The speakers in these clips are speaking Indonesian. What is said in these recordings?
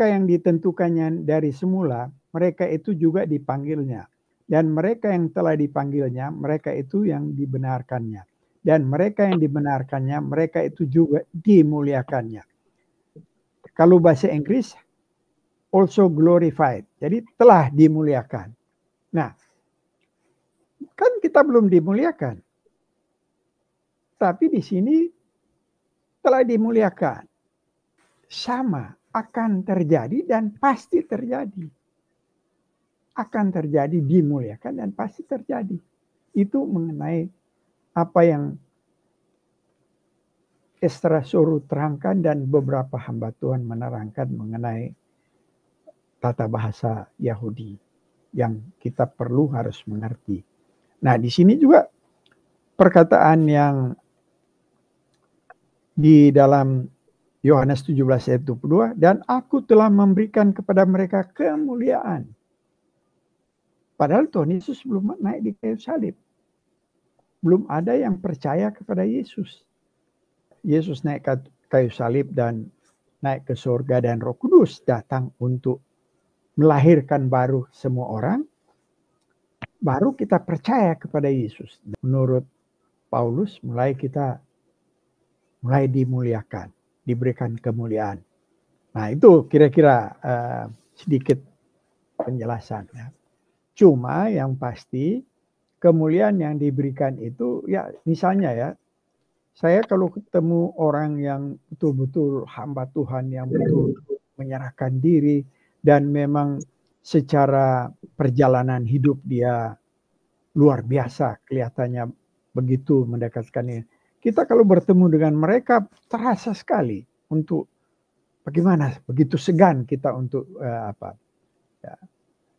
yang ditentukannya dari semula, mereka itu juga dipanggilnya. Dan mereka yang telah dipanggilnya, mereka itu yang dibenarkannya. Dan mereka yang dibenarkannya, mereka itu juga dimuliakannya. Kalau bahasa Inggris, also glorified. Jadi telah dimuliakan. Nah, kan kita belum dimuliakan. Tapi di sini telah dimuliakan. Sama akan terjadi dan pasti terjadi. Akan terjadi, dimuliakan dan pasti terjadi. Itu mengenai apa yang Esra suruh terangkan dan beberapa hamba Tuhan menerangkan mengenai tata bahasa Yahudi yang kita perlu harus mengerti. Nah, di sini juga perkataan yang di dalam Yohanes 17 ayat 22, dan aku telah memberikan kepada mereka kemuliaan. Padahal Tuhan Yesus belum naik di kayu salib. Belum ada yang percaya kepada Yesus. Yesus naik ke kayu salib dan naik ke surga, dan Roh Kudus datang untuk melahirkan baru semua orang. Baru kita percaya kepada Yesus. Menurut Paulus, mulai dimuliakan, diberikan kemuliaan. Nah, itu kira-kira sedikit penjelasan. Ya. Cuma yang pasti kemuliaan yang diberikan itu, ya misalnya ya, saya kalau ketemu orang yang betul-betul hamba Tuhan, yang betul menyerahkan diri, dan memang secara perjalanan hidup dia luar biasa, kelihatannya begitu mendekatkannya. Kita kalau bertemu dengan mereka terasa sekali untuk bagaimana, begitu segan kita untuk apa. Ya.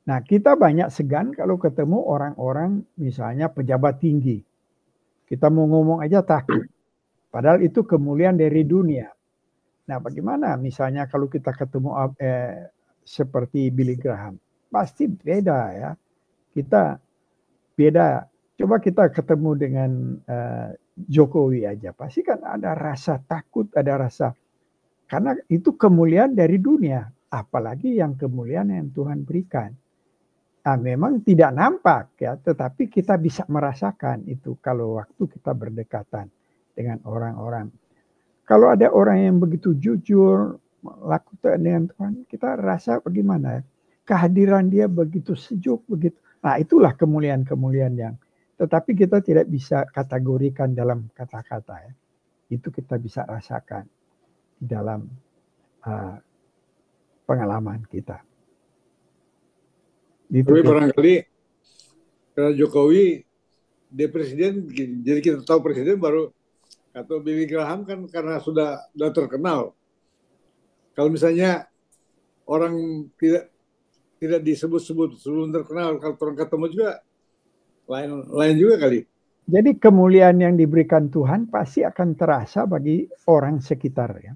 Nah, kita banyak segan kalau ketemu orang-orang misalnya pejabat tinggi. Kita mau ngomong aja takut. Padahal itu kemuliaan dari dunia. Nah, bagaimana misalnya kalau kita ketemu seperti Billy Graham? Pasti beda ya. Kita beda. Coba kita ketemu dengan Jokowi aja. Pasti kan ada rasa takut, ada rasa. Karena itu kemuliaan dari dunia. Apalagi yang kemuliaan yang Tuhan berikan. Nah, memang tidak nampak ya, tetapi kita bisa merasakan itu kalau waktu kita berdekatan dengan orang-orang. Kalau ada orang yang begitu jujur lakukan dengan Tuhan, kita rasa bagaimana ya? Kehadiran dia begitu sejuk, begitu. Nah, itulah kemuliaan-kemuliaan yang tetapi kita tidak bisa kategorikan dalam kata-kata ya. Itu kita bisa rasakan di dalam pengalaman kita. Tapi barangkali karena Jokowi dia presiden, jadi kita tahu presiden baru, atau Billy Graham kan karena sudah terkenal. Kalau misalnya orang tidak disebut-sebut sebelum terkenal, kalau orang ketemu juga lain juga kali. Jadi kemuliaan yang diberikan Tuhan pasti akan terasa bagi orang sekitar ya.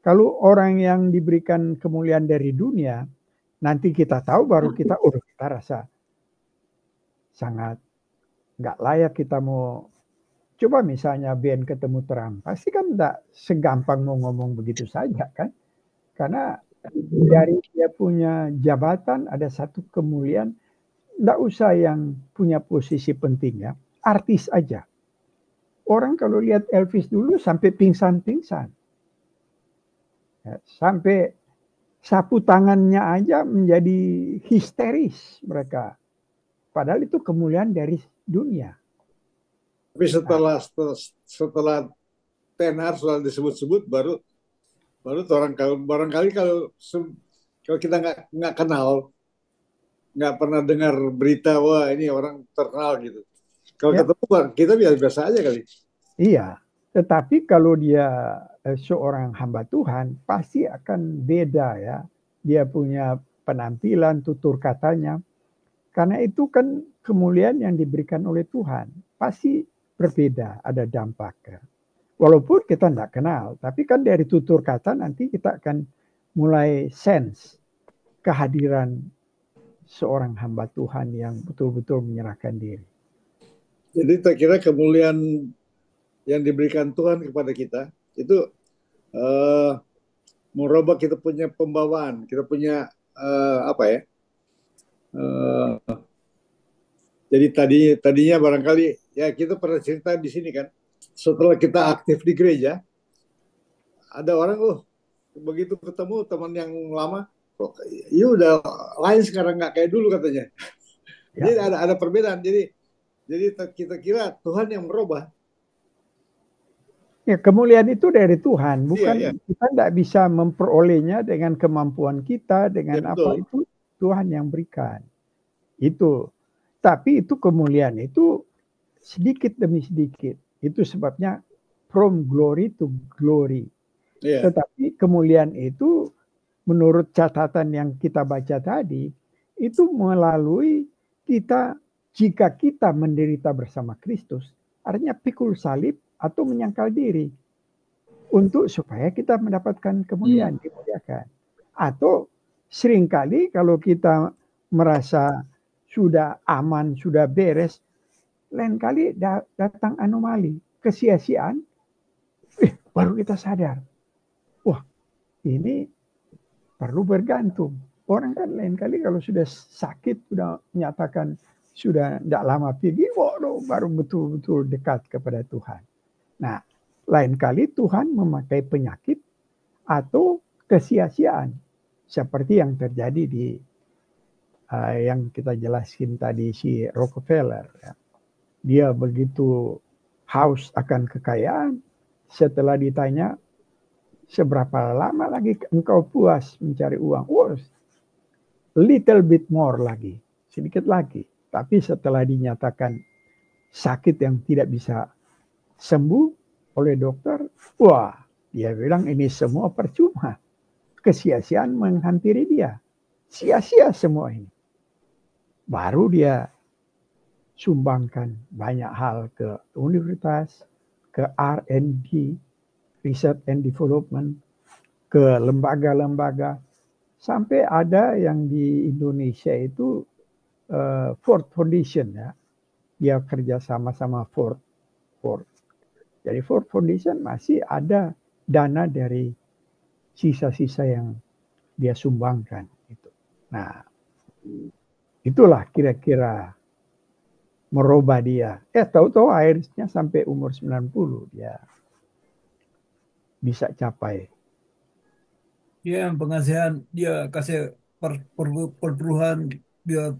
Kalau orang yang diberikan kemuliaan dari dunia, nanti kita tahu baru kita rasa sangat nggak layak kita mau. Coba misalnya Ben ketemu Trump, pasti kan nggak segampang mau ngomong begitu saja kan. Karena dari dia punya jabatan ada satu kemuliaan, nggak usah yang punya posisi penting ya, artis aja. Orang kalau lihat Elvis dulu sampai pingsan-pingsan. Ya, sampai sapu tangannya aja menjadi histeris mereka. Padahal itu kemuliaan dari dunia. Tapi setelah tenar soal disebut-sebut baru barangkali kalau kita nggak kenal, nggak pernah dengar berita wah ini orang terkenal gitu. Kalau ketemu kita biasa aja kali. Iya, tetapi kalau dia seorang hamba Tuhan pasti akan beda ya. Dia punya penampilan, tutur katanya. Karena itu kan kemuliaan yang diberikan oleh Tuhan. Pasti berbeda, ada dampaknya. Walaupun kita tidak kenal, tapi kan dari tutur kata nanti kita akan mulai sense kehadiran seorang hamba Tuhan yang betul-betul menyerahkan diri. Jadi saya kira kemuliaan yang diberikan Tuhan kepada kita itu eh, merubah kita punya pembawaan, kita punya apa ya? Eh, jadi tadinya barangkali ya kita pernah cerita di sini kan, setelah kita aktif di gereja, ada orang begitu ketemu teman yang lama, kok iya udah lain sekarang, nggak kayak dulu katanya. Ya. Jadi ada perbedaan. Jadi kita kira Tuhan yang merubah. Ya, kemuliaan itu dari Tuhan, Iya, bukan iya, kita tidak bisa memperolehnya dengan kemampuan kita, ya dengan apa betul. itu Tuhan yang berikan. Itu. Tapi itu kemuliaan itu sedikit demi sedikit. Itu sebabnya from glory to glory. Iya, Tetapi kemuliaan itu menurut catatan yang kita baca tadi, itu melalui kita, jika kita menderita bersama Kristus, artinya pikul salib atau menyangkal diri, untuk supaya kita mendapatkan kemuliaan, dimuliakan. Atau seringkali kalau kita merasa sudah aman, sudah beres, lain kali datang anomali, kesia-siaan, baru kita sadar, wah ini perlu bergantung. Orang kan lain kali kalau sudah sakit, sudah menyatakan sudah tidak lama pergi, waduh, baru betul-betul dekat kepada Tuhan. Nah, lain kali Tuhan memakai penyakit atau kesia-siaan seperti yang terjadi di yang kita jelaskan tadi si Rockefeller. Ya. Dia begitu haus akan kekayaan, setelah ditanya seberapa lama lagi engkau puas mencari uang? Oh, little bit more lagi, sedikit lagi. Tapi setelah dinyatakan sakit yang tidak bisa sembuh oleh dokter, wah, dia bilang ini semua percuma. Kesia-siaan menghampiri dia. Sia-sia semua ini. Baru dia sumbangkan banyak hal ke universitas, ke R&D, Research and Development, ke lembaga-lembaga. Sampai ada yang di Indonesia itu Ford Foundation ya. Dia kerja sama-sama Ford. Jadi Ford Foundation masih ada dana dari sisa-sisa yang dia sumbangkan. Gitu. Nah, itulah kira-kira merubah dia. Tahu-tahu akhirnya sampai umur 90 dia bisa capai. Ya, pengasihan dia kasih perpuluhan dia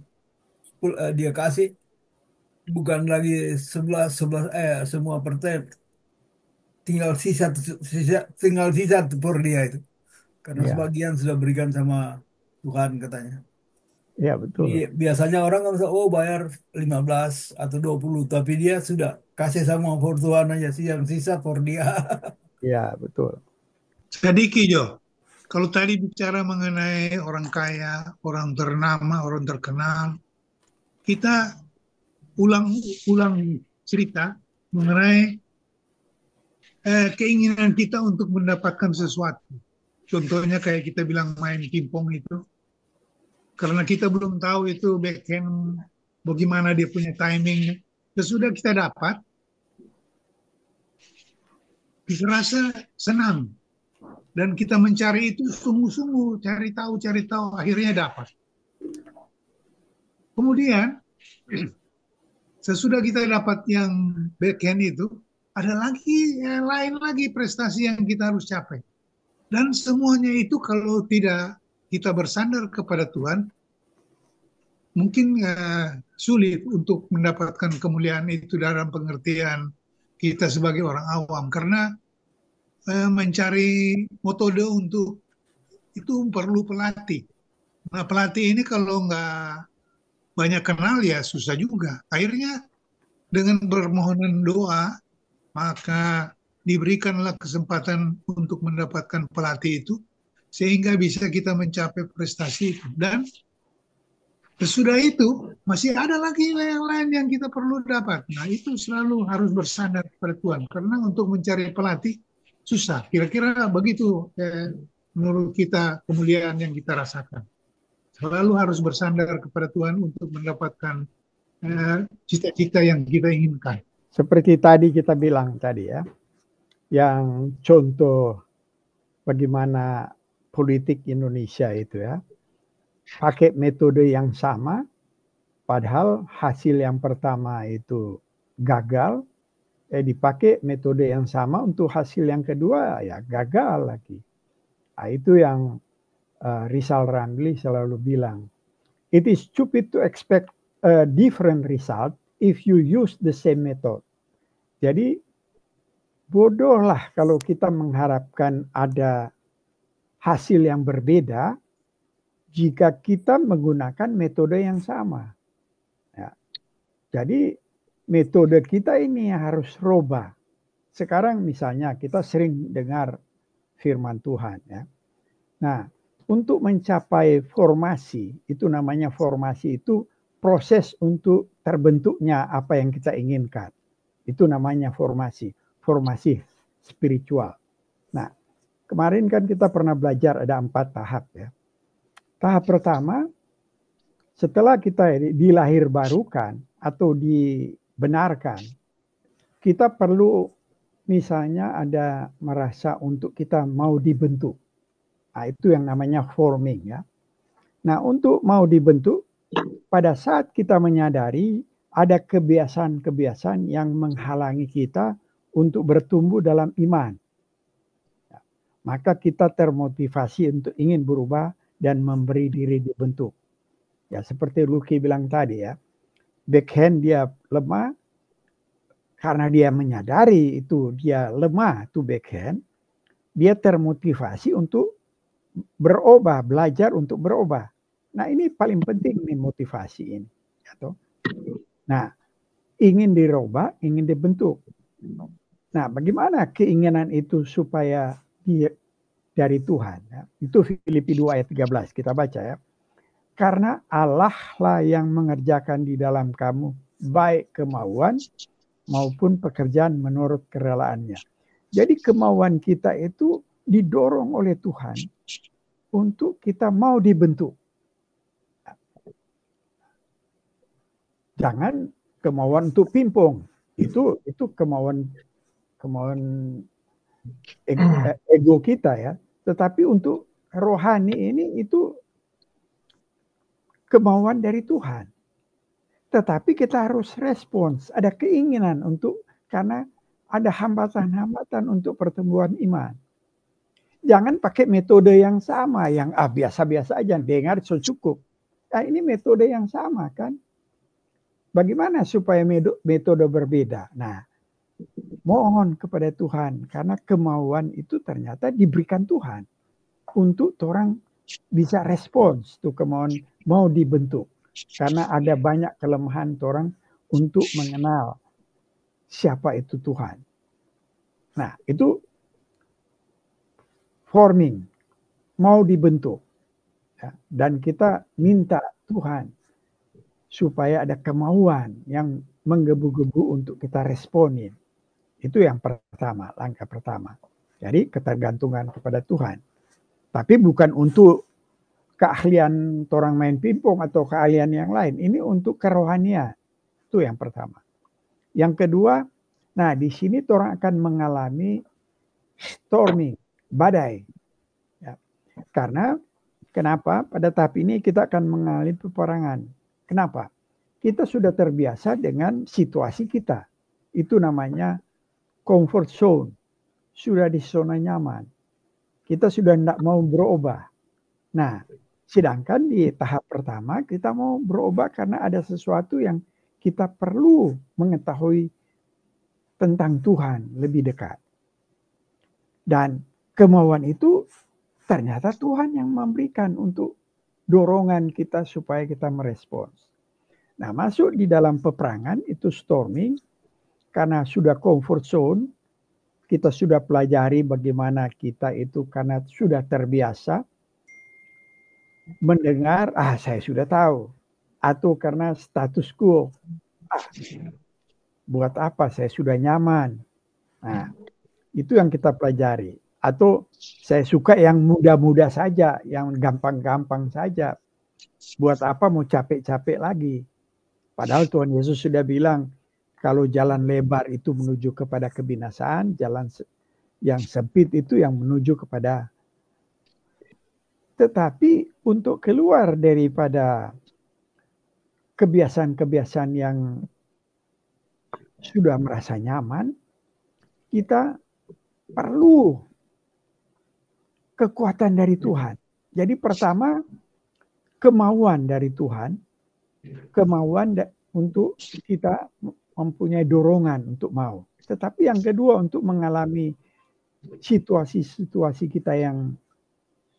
dia kasih bukan lagi 11 semua persen, tinggal sisa per dia itu karena Ya, sebagian sudah berikan sama Tuhan katanya. ya betul. Biasanya orang nggak bisa bayar 15 atau 20, tapi dia sudah kasih sama for Tuhan aja sih, yang sisa for dia. Ya, betul. Jadi Kijo, kalau tadi bicara mengenai orang kaya, orang ternama, orang terkenal, kita ulang cerita mengenai keinginan kita untuk mendapatkan sesuatu. Contohnya kayak kita bilang main pingpong itu, karena kita belum tahu itu backhand bagaimana dia punya timing. Sesudah kita dapat, kita rasa senang. Dan kita mencari itu sungguh-sungguh, cari tahu, akhirnya dapat. Kemudian, sesudah kita dapat yang backhand itu, ada lagi yang lain lagi prestasi yang kita harus capai. Dan semuanya itu kalau tidak kita bersandar kepada Tuhan, mungkin sulit untuk mendapatkan kemuliaan itu dalam pengertian kita sebagai orang awam. Karena mencari metode untuk itu perlu pelatih. Nah, pelatih ini kalau nggak banyak kenal ya susah juga. Akhirnya dengan permohonan doa, maka diberikanlah kesempatan untuk mendapatkan pelatih itu, sehingga bisa kita mencapai prestasi itu. Dan sesudah itu, masih ada lagi yang lain yang kita perlu dapat. Nah, itu selalu harus bersandar kepada Tuhan. Karena untuk mencari pelatih, susah. Kira-kira begitu menurut kita kemuliaan yang kita rasakan. Selalu harus bersandar kepada Tuhan untuk mendapatkan cita-cita yang kita inginkan. Seperti tadi kita bilang tadi ya, yang contoh bagaimana politik Indonesia itu ya. Pakai metode yang sama, padahal hasil yang pertama itu gagal, dipakai metode yang sama untuk hasil yang kedua ya gagal lagi. Nah, itu yang Rizal Ramli selalu bilang. It is stupid to expect a different result if you use the same method. Jadi bodohlah kalau kita mengharapkan ada hasil yang berbeda jika kita menggunakan metode yang sama. Ya. Jadi metode kita ini harus rubah. Sekarang misalnya kita sering dengar firman Tuhan ya. Nah, untuk mencapai formasi, itu namanya formasi itu proses untuk terbentuknya apa yang kita inginkan. Itu namanya formasi spiritual. Nah, kemarin kan kita pernah belajar ada 4 tahap ya. Tahap pertama, setelah kita dilahirbarukan atau dibenarkan, kita perlu misalnya ada merasa untuk kita mau dibentuk. Nah, itu yang namanya forming ya. Nah, untuk mau dibentuk, pada saat kita menyadari ada kebiasaan-kebiasaan yang menghalangi kita untuk bertumbuh dalam iman. Ya, maka kita termotivasi untuk ingin berubah dan memberi diri dibentuk. Ya, seperti Lucky bilang tadi ya. Backhand dia lemah, karena dia menyadari itu dia lemah itu backhand, dia termotivasi untuk berubah, belajar untuk berubah. Nah, ini paling penting nih motivasi ini. Nah, ingin dirubah, ingin dibentuk. Nah, bagaimana keinginan itu supaya dari Tuhan? Ya? Itu Filipi 2 ayat 13 kita baca ya. Karena Allah lah yang mengerjakan di dalam kamu baik kemauan maupun pekerjaan menurut kerelaannya. Jadi kemauan kita itu didorong oleh Tuhan untuk kita mau dibentuk. Jangan kemauan untuk pimpong. Itu kemauan ego kita ya. Tetapi untuk rohani ini itu kemauan dari Tuhan. Tetapi kita harus respons, ada keinginan untuk, karena ada hambatan-hambatan untuk pertumbuhan iman. Jangan pakai metode yang sama, yang biasa-biasa aja, dengar cukup. Nah, ini metode yang sama kan. Bagaimana supaya metode berbeda? Nah, mohon kepada Tuhan, karena kemauan itu ternyata diberikan Tuhan. Untuk orang bisa respons tuh kemauan mau dibentuk. Karena ada banyak kelemahan orang untuk mengenal siapa itu Tuhan. Nah, itu forming, mau dibentuk. Ya, dan kita minta Tuhan supaya ada kemauan yang menggebu-gebu untuk kita responin. Itu yang pertama, langkah pertama. Jadi ketergantungan kepada Tuhan. Tapi bukan untuk keahlian orang main pingpong atau keahlian yang lain. Ini untuk kerohanian. Itu yang pertama. Yang kedua, nah di sini orang akan mengalami storming, badai. Ya. Karena kenapa? Pada tahap ini kita akan mengalami peperangan. Kenapa? Kita sudah terbiasa dengan situasi kita. Itu namanya comfort zone. Sudah di zona nyaman. Kita sudah tidak mau berubah. Nah, sedangkan di tahap pertama kita mau berubah karena ada sesuatu yang kita perlu mengetahui tentang Tuhan lebih dekat. Dan kemauan itu ternyata Tuhan yang memberikan untuk dorongan kita supaya kita merespons. Nah, masuk di dalam peperangan itu storming karena sudah comfort zone. Kita sudah pelajari bagaimana kita itu karena sudah terbiasa mendengar, saya sudah tahu. Atau karena status quo. Buat apa? Saya sudah nyaman. Nah, itu yang kita pelajari. Atau saya suka yang mudah-mudah saja, yang gampang-gampang saja. Buat apa mau capek-capek lagi? Padahal Tuhan Yesus sudah bilang, kalau jalan lebar itu menuju kepada kebinasaan, jalan yang sempit itu yang menuju kepada Tetapi untuk keluar daripada kebiasaan-kebiasaan yang sudah merasa nyaman, kita perlu kekuatan dari Tuhan. Jadi pertama, kemauan dari Tuhan, kemauan untuk kita mempunyai dorongan untuk mau. Tetapi yang kedua, untuk mengalami situasi-situasi kita yang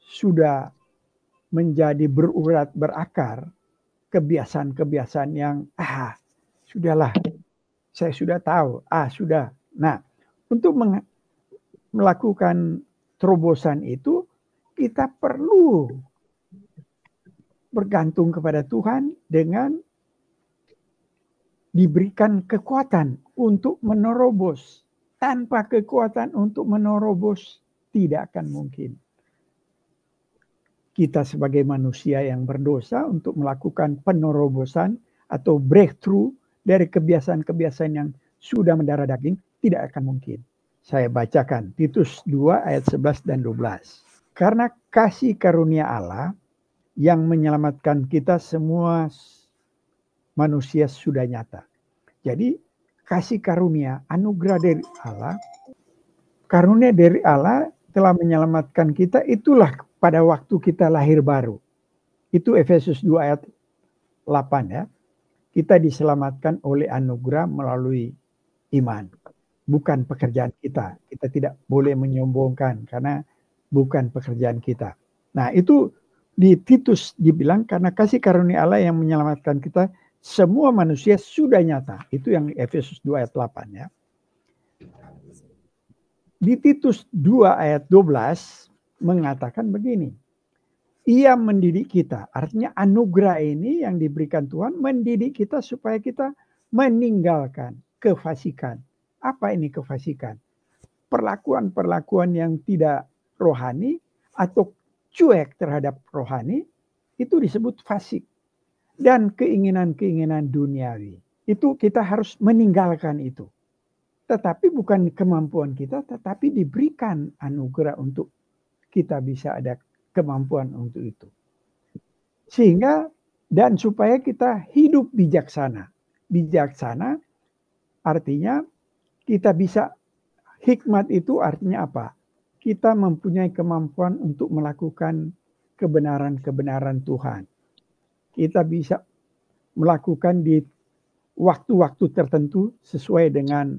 sudah menjadi berurat, berakar, kebiasaan-kebiasaan yang sudahlah, saya sudah tahu, sudah. Nah, untuk melakukan terobosan itu, kita perlu bergantung kepada Tuhan dengan diberikan kekuatan untuk menerobos. Tanpa kekuatan untuk menerobos, tidak akan mungkin. Kita sebagai manusia yang berdosa untuk melakukan penerobosan atau breakthrough dari kebiasaan-kebiasaan yang sudah mendarah daging, tidak akan mungkin. Saya bacakan Titus 2 ayat 11 dan 12. Karena kasih karunia Allah yang menyelamatkan kita semua manusia sudah nyata. Jadi kasih karunia, anugerah dari Allah, karunia dari Allah telah menyelamatkan kita, itulah pada waktu kita lahir baru. Itu Efesus 2 ayat 8 ya. Kita diselamatkan oleh anugerah melalui iman. Bukan pekerjaan kita. Kita tidak boleh menyombongkan karena bukan pekerjaan kita. Nah, itu di Titus dibilang karena kasih karunia Allah yang menyelamatkan kita, semua manusia sudah nyata. Itu yang Efesus 2 ayat 8 ya. Di Titus 2 ayat 12 mengatakan begini. Ia mendidik kita. Artinya anugerah ini yang diberikan Tuhan mendidik kita supaya kita meninggalkan kefasikan. Apa ini kefasikan? Perlakuan-perlakuan yang tidak rohani atau cuek terhadap rohani, itu disebut fasik. Dan keinginan-keinginan duniawi, itu kita harus meninggalkan itu. Tetapi bukan kemampuan kita, tetapi diberikan anugerah untuk kita bisa ada kemampuan untuk itu. Sehingga dan supaya kita hidup bijaksana. Bijaksana artinya kita bisa, hikmat itu artinya apa? Kita mempunyai kemampuan untuk melakukan kebenaran-kebenaran Tuhan. Kita bisa melakukan di waktu-waktu tertentu sesuai dengan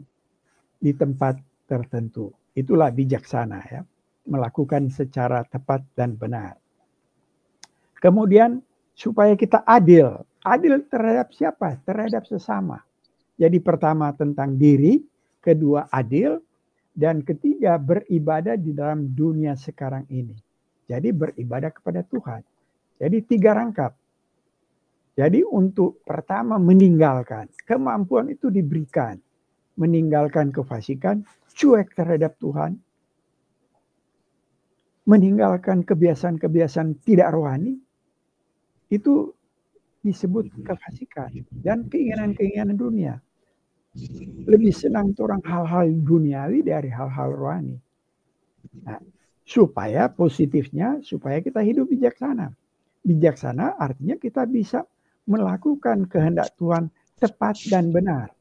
di tempat tertentu. Itulah bijaksana ya. Melakukan secara tepat dan benar. Kemudian supaya kita adil. Adil terhadap siapa? Terhadap sesama. Jadi pertama tentang diri, kedua adil, dan ketiga beribadah di dalam dunia sekarang ini. Jadi beribadah kepada Tuhan. Jadi 3 rangkap. Jadi untuk pertama meninggalkan. Kemampuan itu diberikan. Meninggalkan kefasikan, cuek terhadap Tuhan. Meninggalkan kebiasaan-kebiasaan tidak rohani. Itu disebut kefasikan. Dan keinginan-keinginan dunia. Lebih senang orang hal-hal duniawi dari hal-hal rohani. Nah, supaya positifnya, supaya kita hidup bijaksana. Bijaksana artinya kita bisa melakukan kehendak Tuhan tepat dan benar.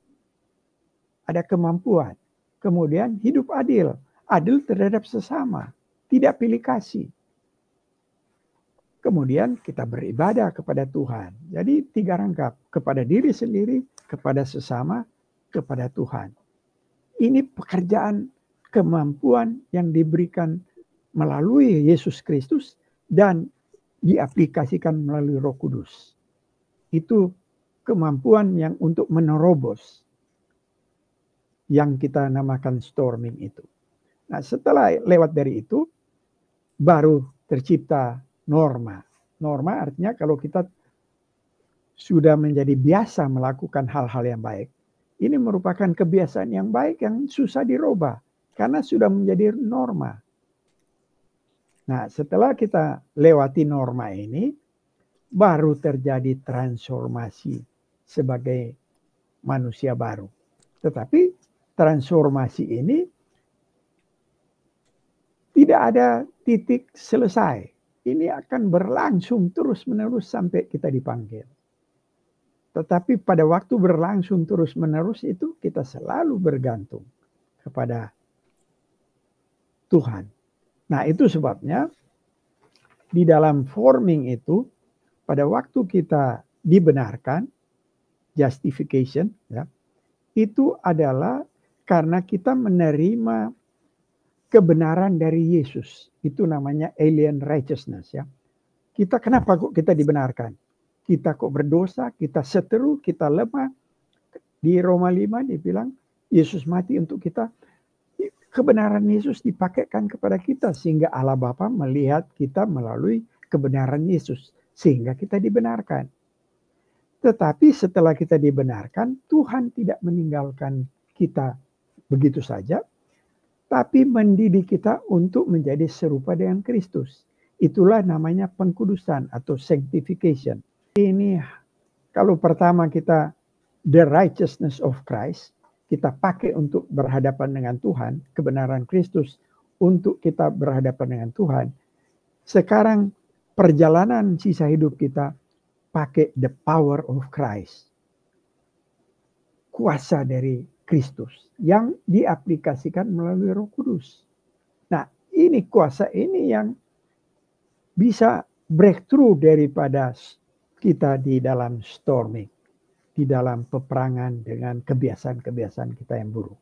Ada kemampuan. Kemudian hidup adil. Adil terhadap sesama. Tidak pilih kasih. Kemudian kita beribadah kepada Tuhan. Jadi 3 rangkap. Kepada diri sendiri, kepada sesama, kepada Tuhan. Ini pekerjaan kemampuan yang diberikan melalui Yesus Kristus dan diaplikasikan melalui Roh Kudus. Itu kemampuan yang untuk menerobos yang kita namakan storming itu. Nah, setelah lewat dari itu baru tercipta norma. Norma artinya kalau kita sudah menjadi biasa melakukan hal-hal yang baik, ini merupakan kebiasaan yang baik yang susah dirubah karena sudah menjadi norma. Nah, setelah kita lewati norma ini, baru terjadi transformasi sebagai manusia baru. Tetapi transformasi ini tidak ada titik selesai. ini akan berlangsung terus-menerus sampai kita dipanggil. Tetapi pada waktu berlangsung terus-menerus itu kita selalu bergantung kepada Tuhan. Nah, itu sebabnya di dalam forming itu pada waktu kita dibenarkan, justification, ya, itu adalah karena kita menerima kebenaran dari Yesus. Itu namanya alien righteousness, ya. Kita kenapa kok kita dibenarkan? Kita kok berdosa, kita seteru, kita lemah. Di Roma 5 dibilang Yesus mati untuk kita. Kebenaran Yesus dipakaikan kepada kita sehingga Allah Bapa melihat kita melalui kebenaran Yesus sehingga kita dibenarkan. Tetapi setelah kita dibenarkan, Tuhan tidak meninggalkan kita begitu saja, tapi mendidik kita untuk menjadi serupa dengan Kristus. Itulah namanya pengkudusan atau sanctification. Ini kalau pertama kita the righteousness of Christ, kita pakai untuk berhadapan dengan Tuhan, kebenaran Kristus untuk kita berhadapan dengan Tuhan. Sekarang perjalanan sisa hidup kita pakai the power of Christ. Kuasa dari Kristus yang diaplikasikan melalui Roh Kudus. Nah, ini kuasa ini yang bisa breakthrough daripada kita di dalam storming, di dalam peperangan dengan kebiasaan-kebiasaan kita yang buruk.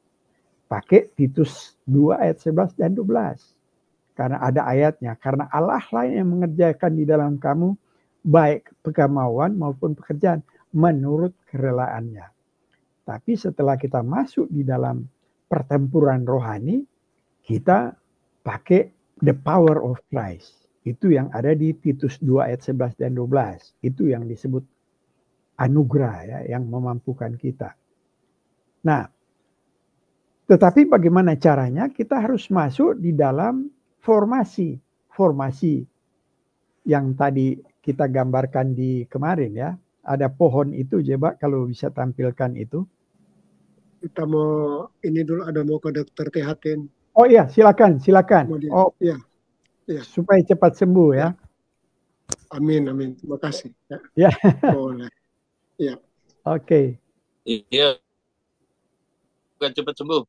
Pakai Titus 2 ayat 11 dan 12. Karena ada ayatnya, karena Allah lah yang mengerjakan di dalam kamu baik kemauan maupun pekerjaan menurut kerelaannya. Tapi setelah kita masuk di dalam pertempuran rohani, kita pakai the power of Christ. Itu yang ada di Titus 2 ayat 11 dan 12. Itu yang disebut anugerah, ya, yang memampukan kita. Nah, tetapi bagaimana caranya? Kita harus masuk di dalam formasi. Formasi yang tadi kita gambarkan di kemarin, ya. Ada pohon itu, coba kalau bisa tampilkan itu. Kita mau ini dulu, ada mau ke dokter THT. Oh iya, silakan. Oh, iya. Supaya cepat sembuh, ya. Amin. Terima kasih. Ya. Boleh. Ya. Oke. Iya. Bukan cepat sembuh.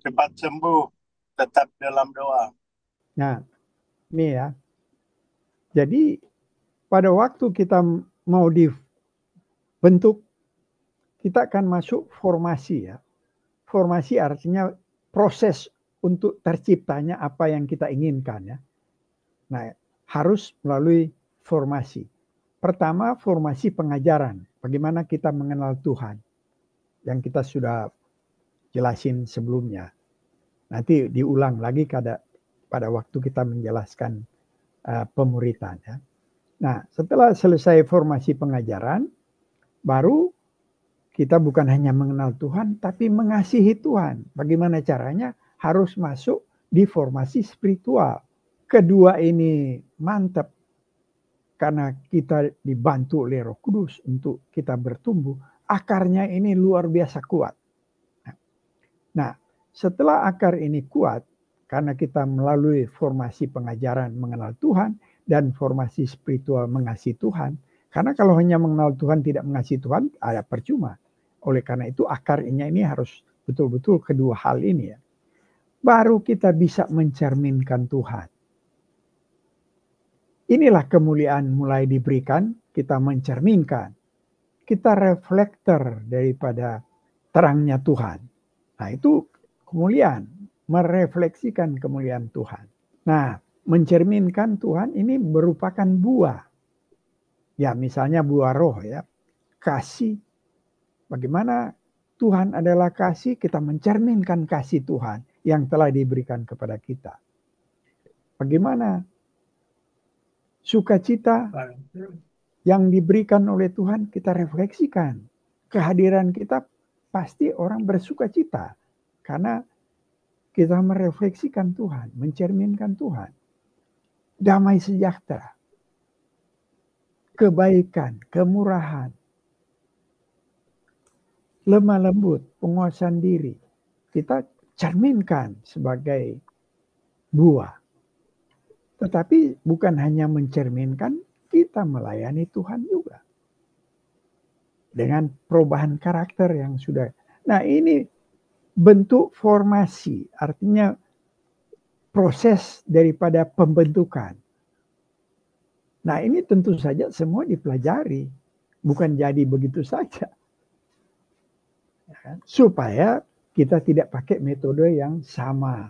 Cepat sembuh, tetap dalam doa. Nah, ini ya. Jadi pada waktu kita mau dibentuk, kita akan masuk formasi, ya. Formasi artinya proses untuk terciptanya apa yang kita inginkan, ya. Nah, harus melalui formasi. Pertama, formasi pengajaran. Bagaimana kita mengenal Tuhan. Yang kita sudah jelasin sebelumnya. Nanti diulang lagi pada waktu kita menjelaskan pemuritan, ya. Nah, setelah selesai formasi pengajaran, baru kita bukan hanya mengenal Tuhan, tapi mengasihi Tuhan. Bagaimana caranya? Harus masuk di formasi spiritual. Kedua ini mantap. Karena kita dibantu oleh Roh Kudus untuk kita bertumbuh. Akarnya ini luar biasa kuat. Nah, setelah akar ini kuat, karena kita melalui formasi pengajaran mengenal Tuhan dan formasi spiritual mengasihi Tuhan. Karena kalau hanya mengenal Tuhan tidak mengasihi Tuhan, ada percuma. Oleh karena itu akarnya ini harus betul-betul kedua hal ini, ya. Baru kita bisa mencerminkan Tuhan. Inilah kemuliaan mulai diberikan, kita mencerminkan. Kita reflektor daripada terangnya Tuhan. Nah, itu kemuliaan, merefleksikan kemuliaan Tuhan. Nah, mencerminkan Tuhan ini merupakan buah. Ya, misalnya buah roh, ya. Kasih. Bagaimana Tuhan adalah kasih, kita mencerminkan kasih Tuhan yang telah diberikan kepada kita. Bagaimana sukacita yang diberikan oleh Tuhan kita refleksikan. Kehadiran kita pasti orang bersukacita karena kita merefleksikan Tuhan, mencerminkan Tuhan. Damai sejahtera, kebaikan, kemurahan, lemah lembut, penguasaan diri. Kita cerminkan sebagai buah. Tetapi bukan hanya mencerminkan, kita melayani Tuhan juga. Dengan perubahan karakter yang sudah. Nah, ini bentuk formasi, artinya proses daripada pembentukan. Nah, ini tentu saja semua dipelajari, bukan jadi begitu saja. Supaya kita tidak pakai metode yang sama.